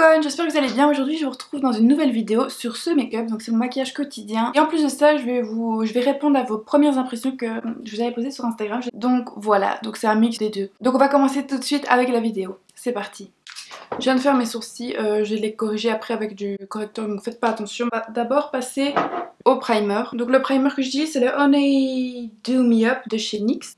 Con, j'espère que vous allez bien. Aujourd'hui je vous retrouve dans une nouvelle vidéo sur ce make-up, donc c'est mon maquillage quotidien. Et en plus de ça je vais répondre à vos premières impressions que je vous avais posées sur Instagram. Donc voilà, donc c'est un mix des deux. Donc on va commencer tout de suite avec la vidéo. C'est parti. Je viens de faire mes sourcils, je vais les corriger après avec du correcteur, donc faites pas attention. On va d'abord passer au primer. Donc le primer que j'utilise c'est le Honey Do Me Up de chez NYX.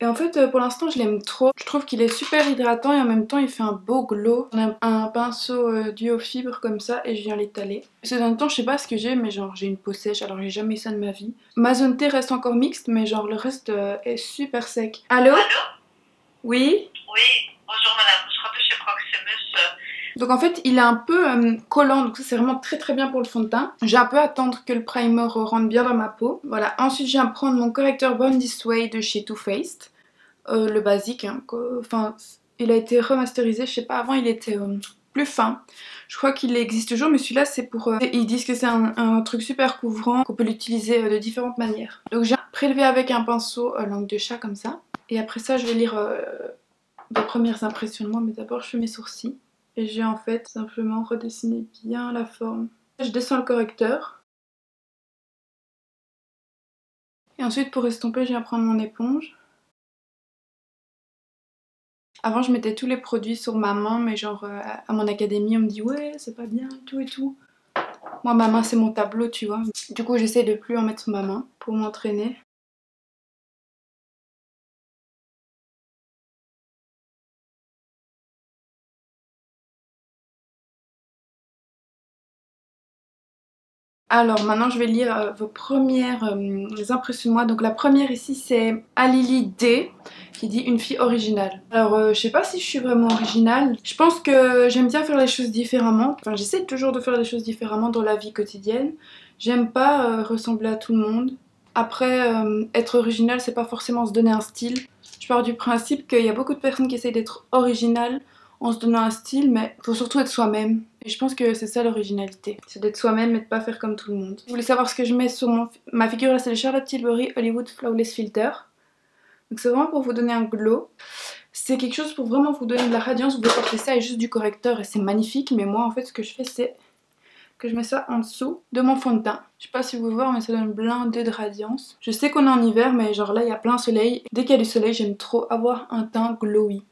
Et en fait pour l'instant je l'aime trop. Je trouve qu'il est super hydratant et en même temps il fait un beau glow. On a un pinceau duo fibre comme ça et je viens l'étaler. Ces derniers temps je sais pas ce que j'ai mais genre j'ai une peau sèche alors j'ai jamais eu ça de ma vie. Ma zone T reste encore mixte mais genre le reste est super sec. Allô? Allô? Oui? Oui, bonjour madame, je rappelle chez Proximus. Donc en fait il est un peu collant, donc ça c'est vraiment très bien pour le fond de teint. J'ai un peu à attendre que le primer rentre bien dans ma peau. Voilà, ensuite je viens prendre mon correcteur Born This Way de chez Too Faced. Le basique, hein, enfin il a été remasterisé, je sais pas, avant il était plus fin. Je crois qu'il existe toujours mais celui-là c'est pour... ils disent que c'est un truc super couvrant, qu'on peut l'utiliser de différentes manières. Donc j'ai prélevé avec un pinceau langue de chat comme ça. Et après ça je vais lire des premières impressions de moi, mais d'abord je fais mes sourcils. Et j'ai en fait simplement redessiné bien la forme. Je descends le correcteur. Et ensuite pour estomper, je viens prendre mon éponge. Avant je mettais tous les produits sur ma main, mais genre à mon académie on me dit ouais c'est pas bien tout et tout. Moi ma main c'est mon tableau tu vois. Du coup j'essaie de plus en mettre sur ma main pour m'entraîner. Alors maintenant je vais lire vos premières impressions de moi. Donc la première ici c'est Alili D qui dit une fille originale. Alors je sais pas si je suis vraiment originale. Je pense que j'aime bien faire les choses différemment. Enfin j'essaie toujours de faire les choses différemment dans la vie quotidienne. J'aime pas ressembler à tout le monde. Après être originale c'est pas forcément se donner un style. Je pars du principe qu'il y a beaucoup de personnes qui essayent d'être originales en se donnant un style, mais faut surtout être soi-même. Et je pense que c'est ça l'originalité. C'est d'être soi-même et de pas faire comme tout le monde. Vous voulez savoir ce que je mets sur ma figure là, c'est le Charlotte Tilbury Hollywood Flawless Filter. Donc c'est vraiment pour vous donner un glow. C'est quelque chose pour vraiment vous donner de la radiance. Vous pouvez porter ça et juste du correcteur et c'est magnifique. Mais moi en fait ce que je fais c'est que je mets ça en dessous de mon fond de teint. Je sais pas si vous voyez mais ça donne blindé de radiance. Je sais qu'on est en hiver mais genre là il y a plein soleil. Dès qu'il y a du soleil j'aime trop avoir un teint glowy.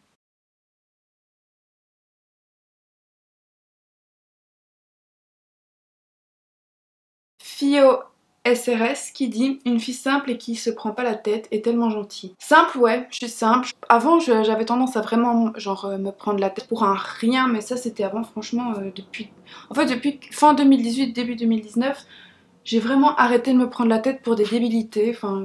Fio SRS qui dit une fille simple et qui se prend pas la tête est tellement gentille. Simple ouais, je suis simple. Avant j'avais tendance à vraiment genre me prendre la tête pour un rien mais ça c'était avant franchement depuis... En fait depuis fin 2018, début 2019 j'ai vraiment arrêté de me prendre la tête pour des débilités, enfin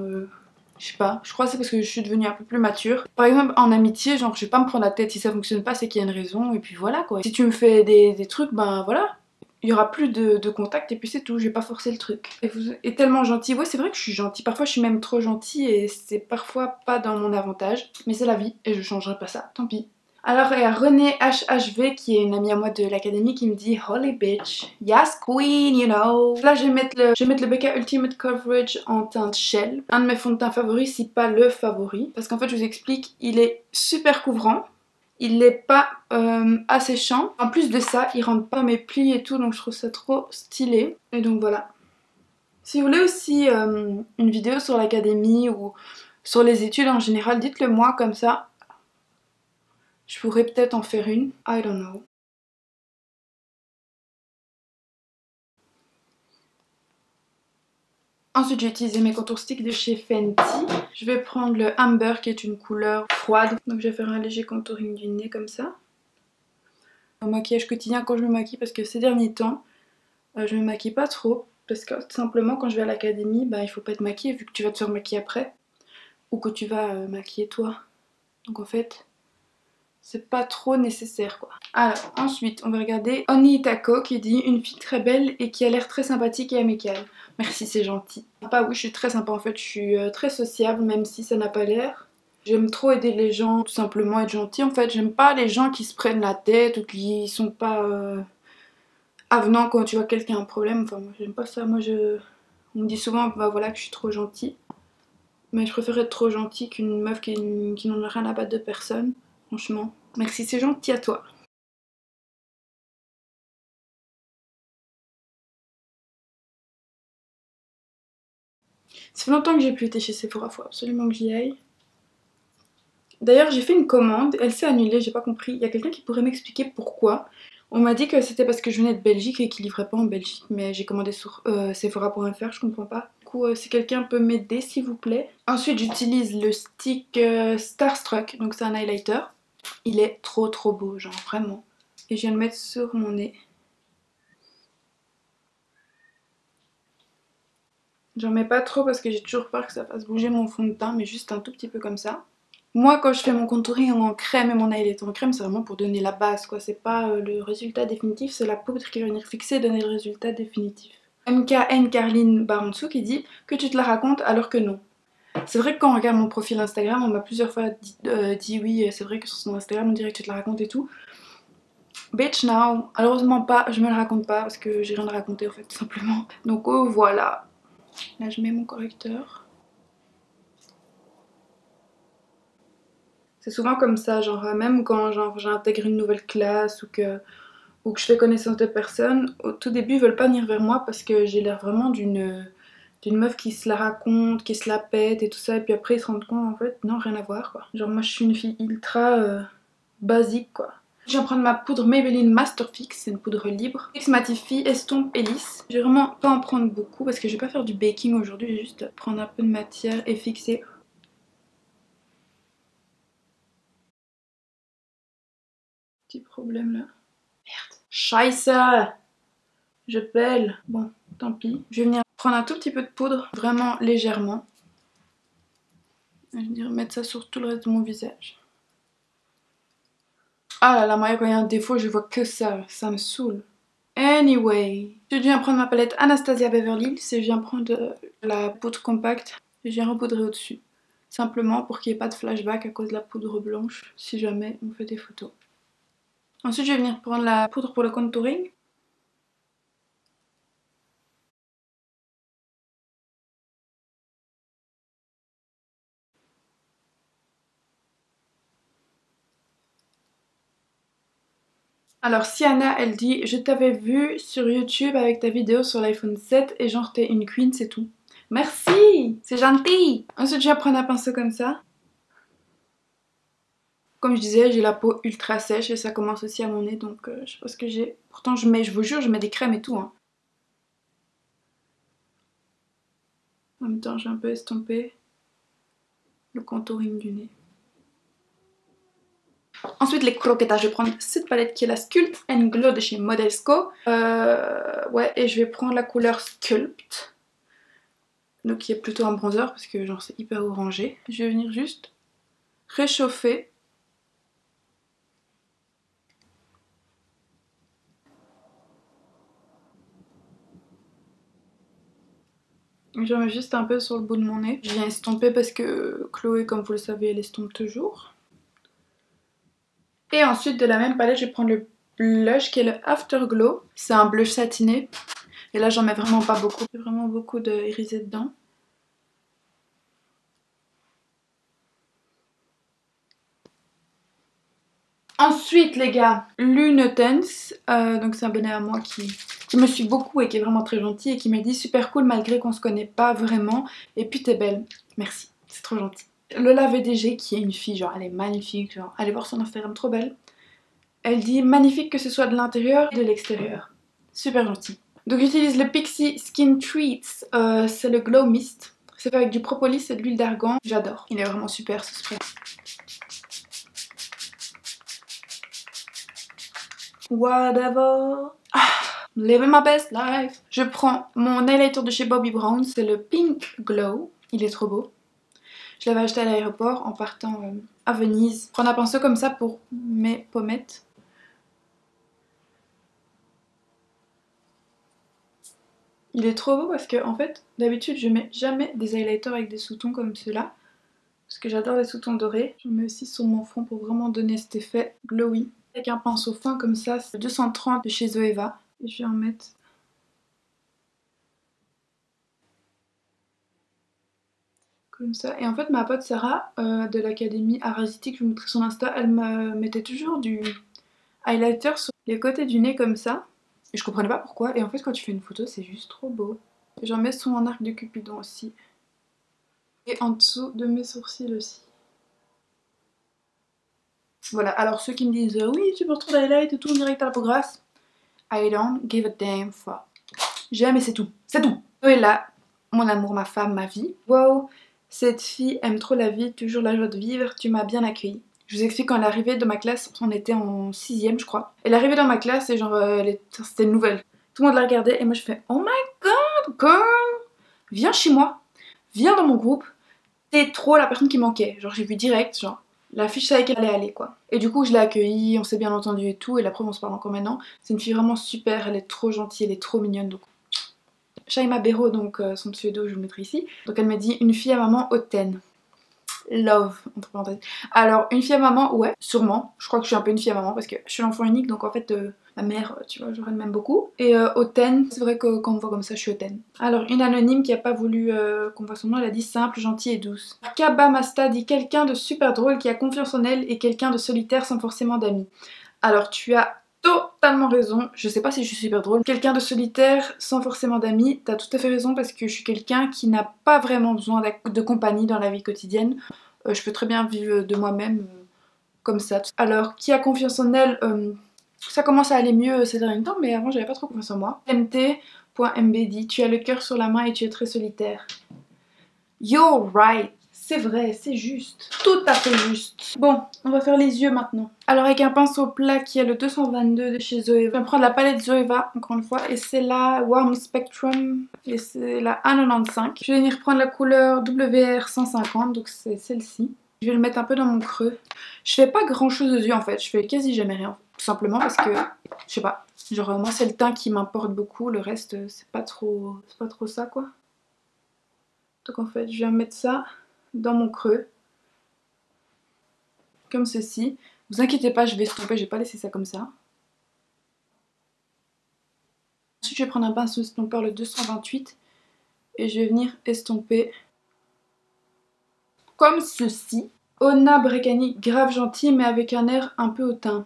je sais pas, je crois que c'est parce que je suis devenue un peu plus mature. Par exemple en amitié genre je vais pas me prendre la tête, si ça fonctionne pas c'est qu'il y a une raison et puis voilà quoi. Si tu me fais des trucs ben voilà. Il y aura plus de contact et puis c'est tout, je vais pas forcer le truc. Et vous êtes tellement gentil, ouais c'est vrai que je suis gentille, parfois je suis même trop gentille et c'est parfois pas dans mon avantage. Mais c'est la vie et je changerai pas ça, tant pis. Alors il y a Renée HHV qui est une amie à moi de l'académie qui me dit Holy bitch, yes queen, you know. Là je vais mettre le Becca Ultimate Coverage en teinte Shell. Un de mes fonds de teint favoris, si pas le favori. Parce qu'en fait je vous explique, il est super couvrant. Il n'est pas asséchant. En plus de ça, il rentre pas dans mes plis et tout, donc je trouve ça trop stylé. Et donc voilà. Si vous voulez aussi une vidéo sur l'académie ou sur les études en général, dites-le moi comme ça. Je pourrais peut-être en faire une. I don't know. Ensuite, j'ai utilisé mes contours sticks de chez Fenty. Je vais prendre le Amber qui est une couleur froide. Donc je vais faire un léger contouring du nez comme ça. Un maquillage quotidien quand je me maquille parce que ces derniers temps, je me maquille pas trop. Parce que tout simplement quand je vais à l'académie, bah, il faut pas te maquiller vu que tu vas te faire maquiller après. Ou que tu vas maquiller toi. Donc en fait, c'est pas trop nécessaire quoi. Alors ensuite, on va regarder Oni Taco qui dit une fille très belle et qui a l'air très sympathique et amicale. Merci, c'est gentil. Bah oui, je suis très sympa en fait, je suis très sociable même si ça n'a pas l'air. J'aime trop aider les gens, tout simplement être gentil en fait. J'aime pas les gens qui se prennent la tête ou qui sont pas avenants quand tu vois quelqu'un a un problème. Enfin moi j'aime pas ça, on me dit souvent bah voilà que je suis trop gentille. Mais je préfère être trop gentille qu'une meuf qui n'en a rien à battre de personne. Franchement. Merci, c'est gentil à toi. Ça fait longtemps que j'ai plus été chez Sephora, faut absolument que j'y aille. D'ailleurs j'ai fait une commande, elle s'est annulée, j'ai pas compris. Il y a quelqu'un qui pourrait m'expliquer pourquoi. On m'a dit que c'était parce que je venais de Belgique et qu'ils livraient pas en Belgique, mais j'ai commandé sur Sephora.fr, je comprends pas. Du coup si quelqu'un peut m'aider s'il vous plaît. Ensuite j'utilise le stick Starstruck, donc c'est un highlighter. Il est trop beau, genre vraiment. Et je viens de le mettre sur mon nez. J'en mets pas trop parce que j'ai toujours peur que ça fasse bouger mon fond de teint, mais juste un tout petit peu comme ça. Moi quand je fais mon contouring en crème et mon highlighter en crème, c'est vraiment pour donner la base quoi. C'est pas le résultat définitif, c'est la poudre qui va venir fixer et donner le résultat définitif. MKN Carline barre en dessous qui dit que tu te la racontes alors que non. C'est vrai que quand on regarde mon profil Instagram, on m'a plusieurs fois dit oui, c'est vrai que sur son Instagram on dirait que tu te la racontes et tout. Bitch now, malheureusement pas, je me le raconte pas parce que j'ai rien à raconter en fait tout simplement. Donc voilà. Là je mets mon correcteur. C'est souvent comme ça, genre même quand j'intègre une nouvelle classe ou que je fais connaissance de personnes, au tout début ils veulent pas venir vers moi parce que j'ai l'air vraiment d'une meuf qui se la raconte, qui se la pète et tout ça, et puis après ils se rendent compte en fait non rien à voir quoi. Genre moi je suis une fille ultra basique quoi. Je viens prendre ma poudre Maybelline Masterfix, c'est une poudre libre. Fix Matifie, estompe et lisse. Je vais vraiment pas en prendre beaucoup parce que je vais pas faire du baking aujourd'hui, je vais juste prendre un peu de matière et fixer. Petit problème là. Merde. Scheisse! Je pèle. Bon, tant pis. Je vais venir prendre un tout petit peu de poudre, vraiment légèrement. Je vais venir mettre ça sur tout le reste de mon visage. Ah là là, moi quand il y a un défaut, je vois que ça me saoule. Anyway, je viens prendre ma palette Anastasia Beverly Hills et je viens prendre la poudre compacte et je viens repoudrer au-dessus. Simplement pour qu'il n'y ait pas de flashback à cause de la poudre blanche si jamais on fait des photos. Ensuite, je vais venir prendre la poudre pour le contouring. Alors Siana elle dit je t'avais vu sur YouTube avec ta vidéo sur l'iPhone 7 et genre t'es une queen c'est tout. Merci, c'est gentil. Ensuite je vais prendre un pinceau comme ça. Comme je disais j'ai la peau ultra sèche et ça commence aussi à mon nez donc je sais pas ce que j'ai. Pourtant je vous jure je mets des crèmes et tout hein. En même temps j'ai un peu estompé le contouring du nez. Ensuite les croquettes, je vais prendre cette palette qui est la Sculpt and Glow de chez Modelsco. Ouais, et je vais prendre la couleur Sculpt. Donc qui est plutôt un bronzer parce que genre c'est hyper orangé. Je vais venir juste réchauffer. J'en mets juste un peu sur le bout de mon nez. Je viens estomper parce que Chloé, comme vous le savez, elle estompe toujours. Et ensuite de la même palette, je vais prendre le blush qui est le Afterglow. C'est un blush satiné. Et là j'en mets vraiment pas beaucoup. J'ai vraiment beaucoup de irisé dedans. Ensuite les gars, Lunetens, donc c'est un abonné à moi qui me suit beaucoup et qui est vraiment très gentil et qui m'a dit super cool malgré qu'on se connaît pas vraiment et puis t'es belle, merci, c'est trop gentil. Lola VDG qui est une fille, genre elle est magnifique, genre allez voir son Instagram, trop belle. Elle dit magnifique que ce soit de l'intérieur et de l'extérieur, super gentil. Donc j'utilise le Pixi Skin Treats, c'est le Glow Mist, c'est fait avec du propolis et de l'huile d'argan, j'adore, il est vraiment super ce spray. Whatever. Living my best life. Je prends mon highlighter de chez Bobbi Brown, c'est le Pink Glow. Il est trop beau. Je l'avais acheté à l'aéroport en partant à Venise. Prendre un pinceau comme ça pour mes pommettes. Il est trop beau parce que en fait, d'habitude je mets jamais des highlighters avec des sous-tons comme ceux-là. Parce que j'adore les sous-tons dorés. Je mets aussi sur mon front pour vraiment donner cet effet glowy. Avec un pinceau fin comme ça, c'est 230 de chez Zoeva. Et je vais en mettre comme ça. Et en fait ma pote Sarah de l'académie Arasitique, je vous mettrai son Insta, elle me mettait toujours du highlighter sur les côtés du nez comme ça. Et je comprenais pas pourquoi. Et en fait quand tu fais une photo c'est juste trop beau. J'en mets sur mon arc de Cupidon aussi. Et en dessous de mes sourcils aussi. Voilà, alors ceux qui me disent oui, tu peux retrouver l'highlight et tout direct à la peau grasse. I don't give a damn fuck. J'aime et c'est tout. C'est tout. Et là, mon amour, ma femme, ma vie. Wow, cette fille aime trop la vie, toujours la joie de vivre, tu m'as bien accueilli. Je vous explique, quand elle est arrivée de ma classe, on était en 6ème je crois. Elle est arrivée dans ma classe et genre, c'était une nouvelle. Tout le monde la regardait et moi je fais oh my god, girl, viens chez moi, viens dans mon groupe. T'es trop la personne qui manquait. Genre j'ai vu direct, genre la fille savait qu'elle allait aller quoi. Et du coup je l'ai accueillie, on s'est bien entendu et tout, et la preuve on se parle encore maintenant. C'est une fille vraiment super, elle est trop gentille, elle est trop mignonne donc. Shaima Bero, donc son pseudo je vous le mettrai ici. Donc elle m'a dit une fille à maman hautaine. Love, entre parenthèses. Alors une fille à maman, ouais, sûrement. Je crois que je suis un peu une fille à maman parce que je suis l'enfant unique donc en fait ma mère, tu vois, genre elle m'aime beaucoup. Et hautaine, c'est vrai que quand on me voit comme ça je suis hautaine. Alors une anonyme qui a pas voulu qu'on voit son nom, elle a dit simple, gentille et douce. Kaba Masta dit quelqu'un de super drôle qui a confiance en elle et quelqu'un de solitaire sans forcément d'amis. Alors tu as totalement raison, je sais pas si je suis super drôle. Quelqu'un de solitaire sans forcément d'amis, t'as tout à fait raison parce que je suis quelqu'un qui n'a pas vraiment besoin de compagnie dans la vie quotidienne. Je peux très bien vivre de moi-même comme ça. Alors qui a confiance en elle, ça commence à aller mieux ces derniers temps, mais avant j'avais pas trop confiance en moi. mt.mb dit tu as le cœur sur la main et tu es très solitaire. You're right. C'est vrai, c'est juste. Tout à fait juste. Bon, on va faire les yeux maintenant. Alors avec un pinceau plat qui est le 222 de chez Zoeva. Je vais prendre la palette Zoeva, encore une fois. Et c'est la Warm Spectrum. Et c'est la A95. Je vais venir prendre la couleur WR150. Donc c'est celle-ci. Je vais le mettre un peu dans mon creux. Je fais pas grand chose aux yeux en fait. Je fais quasi jamais rien. Tout simplement parce que, je sais pas. Genre moi c'est le teint qui m'importe beaucoup. Le reste c'est pas trop ça quoi. Donc en fait je viens mettre ça dans mon creux, comme ceci. Vous inquiétez pas, je vais estomper, je vais pas laisser ça comme ça. Ensuite je vais prendre un pinceau estompeur le 228 et je vais venir estomper comme ceci. Ona Brekani, grave gentil mais avec un air un peu hautain.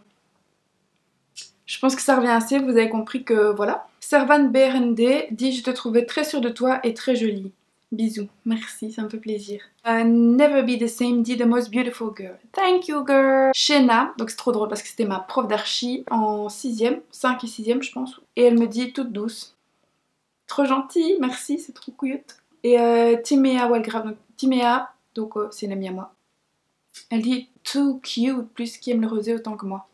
Je pense que ça revient assez, vous avez compris que voilà. Servan BRND dit je te trouvais très sûre de toi et très jolie. Bisous, merci, ça me fait plaisir. Never Be The Same dit The Most Beautiful Girl. Thank you girl. Shena, donc c'est trop drôle parce que c'était ma prof d'archi en 6ème, 5 et 6ème je pense. Et elle me dit toute douce. Trop gentille, merci, c'est trop cute. Et Timéa Walgrave, donc Timéa, donc c'est une amie à moi. Elle dit too cute, plus qui aime le rosé autant que moi.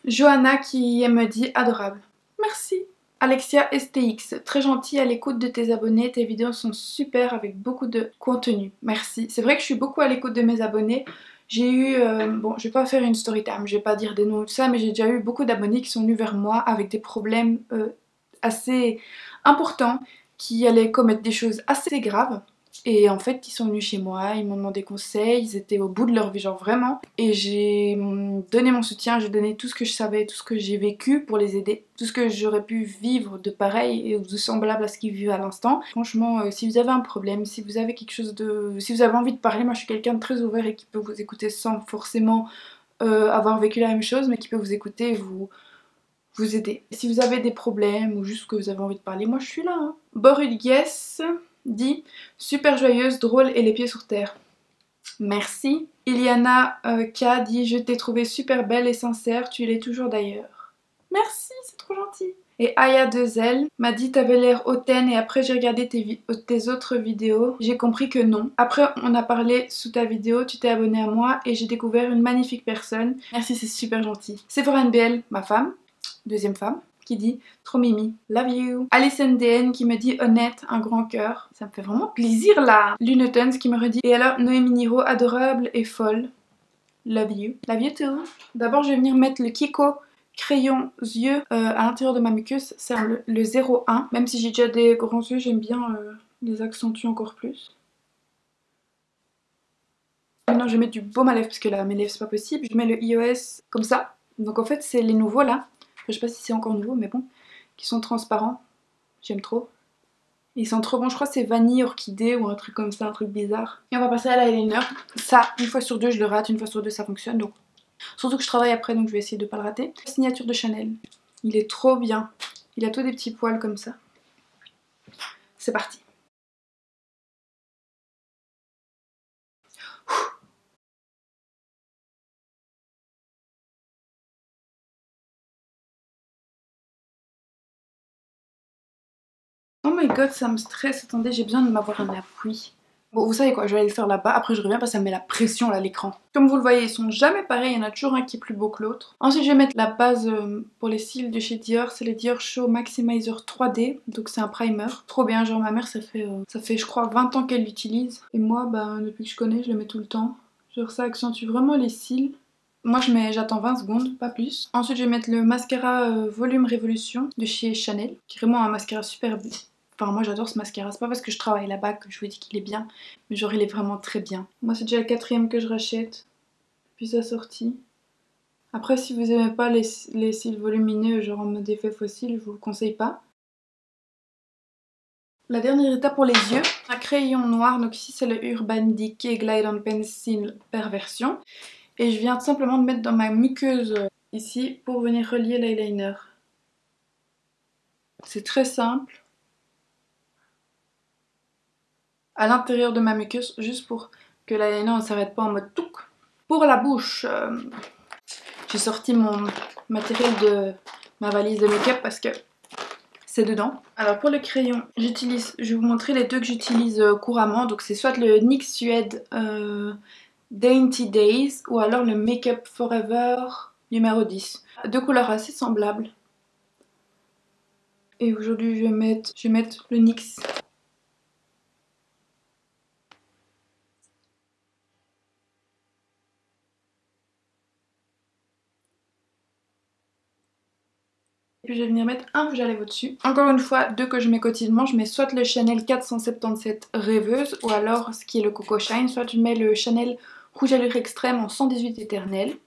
Johanna qui me dit adorable. Merci. Alexia STX, très gentille à l'écoute de tes abonnés, tes vidéos sont super avec beaucoup de contenu. Merci. C'est vrai que je suis beaucoup à l'écoute de mes abonnés. J'ai eu, bon je vais pas faire une story time, je vais pas dire des noms ou tout ça, mais j'ai déjà eu beaucoup d'abonnés qui sont venus vers moi avec des problèmes assez importants, qui allaient commettre des choses assez graves. Et en fait, ils sont venus chez moi, ils m'ont demandé conseil, ils étaient au bout de leur vie, genre vraiment. Et j'ai donné mon soutien, j'ai donné tout ce que je savais, tout ce que j'ai vécu pour les aider. Tout ce que j'aurais pu vivre de pareil et de semblable à ce qu'ils vivent à l'instant. Franchement, si vous avez un problème, si vous avez quelque chose de... Si vous avez envie de parler, moi je suis quelqu'un de très ouvert et qui peut vous écouter sans forcément avoir vécu la même chose, mais qui peut vous écouter et vous aider. Si vous avez des problèmes ou juste que vous avez envie de parler, moi je suis là. Hein. Borulgues dit super joyeuse, drôle et les pieds sur terre. Merci. Iliana K dit je t'ai trouvée super belle et sincère, tu l'es toujours d'ailleurs. Merci, c'est trop gentil. Et Aya2L m'a dit t'avais l'air hautaine et après j'ai regardé tes autres vidéos, j'ai compris que non. Après on a parlé sous ta vidéo, tu t'es abonnée à moi et j'ai découvert une magnifique personne. Merci, c'est super gentil. Sephora NBL, ma femme, deuxième femme, qui dit trop mimi, love you. Alice NDN qui me dit honnête, un grand cœur. Ça me fait vraiment plaisir là. Lunetons qui me redit et alors Noémie Niro, adorable et folle. Love you. Love you too. D'abord je vais venir mettre le Kiko crayon yeux à l'intérieur de ma muqueuse. C'est le 01. Même si j'ai déjà des grands yeux, j'aime bien les accentuer encore plus. Maintenant je vais mettre du baume à lèvres parce que là mes lèvres c'est pas possible. Je mets le iOS comme ça. Donc en fait c'est les nouveaux là. Je sais pas si c'est encore nouveau mais bon. Qui sont transparents. J'aime trop. Ils sont trop bons, je crois que c'est vanille orchidée ou un truc comme ça, un truc bizarre. Et on va passer à l'eyeliner. Ça, une fois sur deux je le rate, une fois sur deux ça fonctionne. Donc surtout que je travaille après donc je vais essayer de pas le rater. Signature de Chanel. Il est trop bien. Il a tous des petits poils comme ça. C'est parti. Oh my god, ça me stresse. Attendez, j'ai besoin de m'avoir un appui. Bon, vous savez quoi, je vais aller le faire là-bas. Après, je reviens parce que ça me met la pression là, à l'écran. Comme vous le voyez, ils sont jamais pareils. Il y en a toujours un qui est plus beau que l'autre. Ensuite, je vais mettre la base pour les cils de chez Dior. C'est le Dior Show Maximizer 3D. Donc, c'est un primer. Trop bien. Genre, ma mère, ça fait je crois, 20 ans qu'elle l'utilise. Et moi, bah, depuis que je connais, je le mets tout le temps. Genre, ça accentue vraiment les cils. Moi, j'attends 20 secondes, pas plus. Ensuite, je vais mettre le mascara Volume Révolution de chez Chanel. Qui est vraiment un mascara super beau. Enfin, moi j'adore ce mascara, c'est pas parce que je travaille là-bas que je vous dis qu'il est bien, mais genre il est vraiment très bien. Moi c'est déjà le 4e que je rachète depuis sa sortie. Après si vous aimez pas les cils volumineux genre en mode effet fossile, je vous le conseille pas. La dernière étape pour les yeux, un crayon noir, donc ici c'est le Urban Decay Glide on Pencil Perversion. Et je viens tout simplement de mettre dans ma muqueuse ici pour venir relier l'eyeliner. C'est très simple. À l'intérieur de ma muqueuse, juste pour que l'eyeliner ne s'arrête pas en mode touc. Pour la bouche, j'ai sorti mon matériel de ma valise de make-up parce que c'est dedans. Alors pour le crayon, je vais vous montrer les deux que j'utilise couramment. Donc c'est soit le NYX Suede Dainty Days ou alors le Make Up Forever numéro 10. Deux couleurs assez semblables. Et aujourd'hui je vais mettre le NYX. Et puis je vais venir mettre un rouge à lèvres au-dessus. Encore une fois, deux que je mets quotidiennement, je mets soit le Chanel 477 Rêveuse ou alors ce qui est le Coco Shine, soit je mets le Chanel Rouge à lèvres extrême en 118 éternel.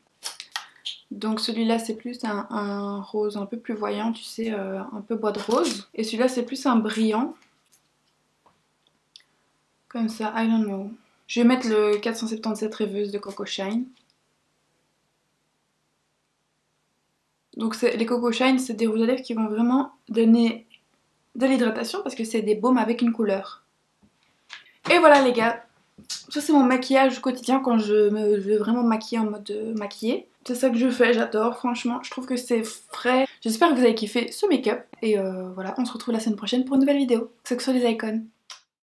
Donc celui-là c'est plus un rose un peu plus voyant, tu sais, un peu bois de rose. Et celui-là c'est plus un brillant. Comme ça, I don't know. Je vais mettre le 477 Rêveuse de Coco Shine. Donc les Coco Shine, c'est des rouges à lèvres qui vont vraiment donner de l'hydratation parce que c'est des baumes avec une couleur. Et voilà les gars, ça c'est mon maquillage quotidien quand je veux vraiment me maquiller en mode maquillé. C'est ça que je fais, j'adore franchement, je trouve que c'est frais. J'espère que vous avez kiffé ce make-up et voilà, on se retrouve la semaine prochaine pour une nouvelle vidéo. C'est que sur les icônes.